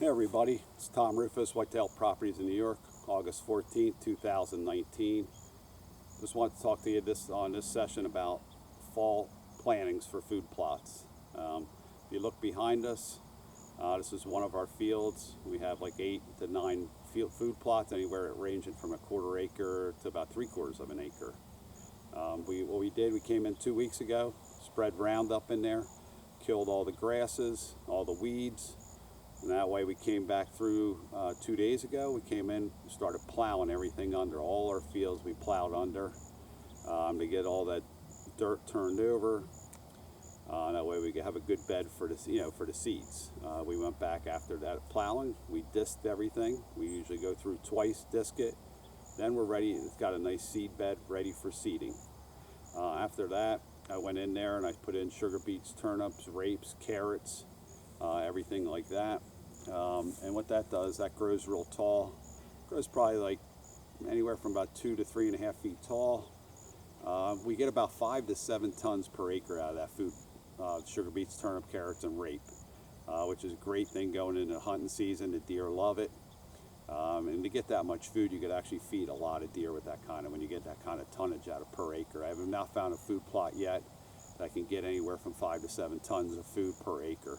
Hey everybody, it's Tom Rufus, Whitetail Properties in New York, August 14th, 2019. Just want to talk to you on this session about fall plantings for food plots. If you look behind us, this is one of our fields. We have like 8 to 9 food plots, anywhere ranging from a quarter acre to about 3/4 of an acre. What we did, we came in 2 weeks ago, spread Roundup in there, killed all the grasses, all the weeds. And that way we came back through 2 days ago. We came in, started plowing everything under. All our fields we plowed under to get all that dirt turned over. That way we could have a good bed for the seeds. We went back after that plowing. We disked everything. We usually go through twice, disc it. Then we're ready. It's got a nice seed bed ready for seeding. After that, I went in there and I put in sugar beets, turnips, rapes, carrots, everything like that. And what that does, that grows real tall. Grows probably like anywhere from about 2 to 3.5 feet tall. We get about 5 to 7 tons per acre out of that food, sugar beets, turnip, carrots, and rape, which is a great thing going into hunting season. The deer love it. And to get that much food, you could actually feed a lot of deer with that kind of, when you get that kind of tonnage out of per acre. I have not found a food plot yet that can get anywhere from 5 to 7 tons of food per acre.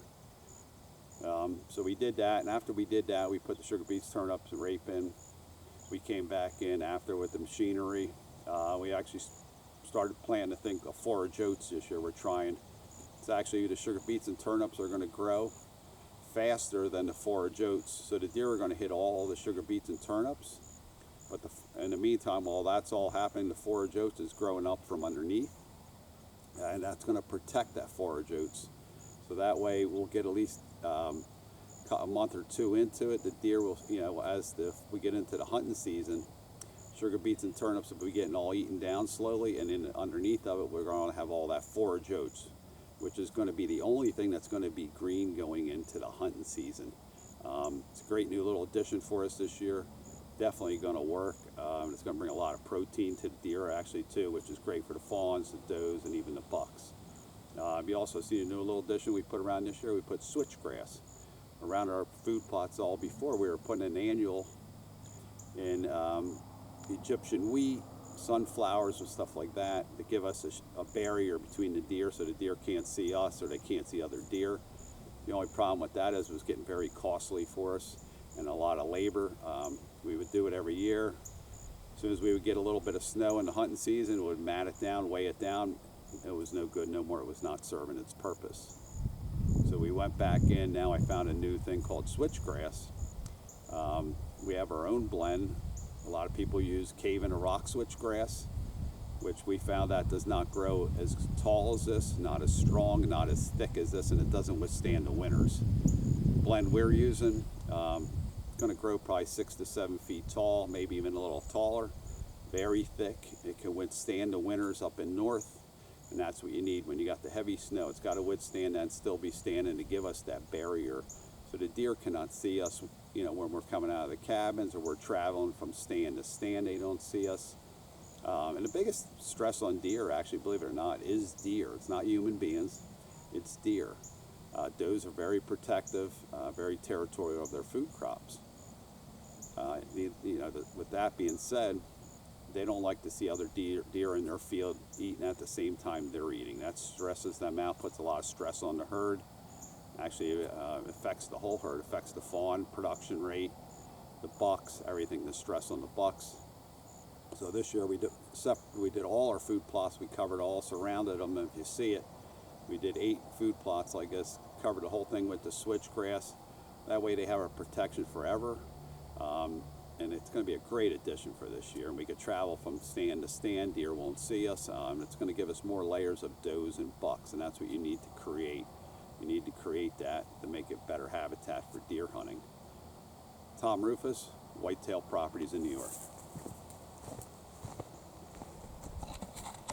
So we did that, and after we did that, we put the sugar beets, turnips, and rape in. We came back in after with the machinery. We actually started planting, I think, a forage oats this year. We're trying. It's actually, the sugar beets and turnips are going to grow faster than the forage oats. So the deer are going to hit all the sugar beets and turnips. But in the meantime, while that's all happening, the forage oats is growing up from underneath. And that's going to protect that forage oats. So that way we'll get at least a month or 2 into it. The deer will, as we get into the hunting season, sugar beets and turnips will be getting all eaten down slowly, and then underneath of it we're going to have all that forage oats, which is going to be the only thing that's going to be green going into the hunting season. It's a great new little addition for us this year. Definitely going to work. It's going to bring a lot of protein to the deer actually too, which is great for the fawns, the does, and even the bucks. You also see a new little addition we put around this year. We put switchgrass around our food plots. All before we were putting an annual in Egyptian wheat, sunflowers, and stuff like that to give us a barrier between the deer, so the deer can't see us or they can't see other deer. The only problem with that is it was getting very costly for us and a lot of labor. We would do it every year. As soon as we would get a little bit of snow in the hunting season, we would mat it down, weigh it down. It was no good no more. It was not serving its purpose. So we went back in. Now I found a new thing called switchgrass. We have our own blend. A lot of people use cave and a rock switchgrass, which we found that does not grow as tall as this, not as strong, not as thick as this, and it doesn't withstand the winters. The blend we're using, going to grow probably 6 to 7 feet tall, maybe even a little taller. Very thick. It can withstand the winters up in north. And that's what you need when you got the heavy snow. It's got to withstand that and still be standing to give us that barrier, so the deer cannot see us. When we're coming out of the cabins or we're traveling from stand to stand, they don't see us. And the biggest stress on deer, actually, believe it or not, is deer. It's not human beings, it's deer. Does are very protective, very territorial of their food crops. With that being said, they don't like to see other deer in their field eating at the same time they're eating. That stresses them out, puts a lot of stress on the herd. Actually, affects the whole herd, affects the fawn production rate, the bucks, everything, the stress on the bucks. So this year we did all our food plots. We covered all, surrounded them. If you see it, we did 8 food plots like this, covered the whole thing with the switchgrass. That way they have our protection forever. And it's going to be a great addition for this year. And we could travel from stand to stand. Deer won't see us. It's going to give us more layers of does and bucks, and that's what you need to create. You need to create that to make it better habitat for deer hunting. Tom Rufus, Whitetail Properties in New York.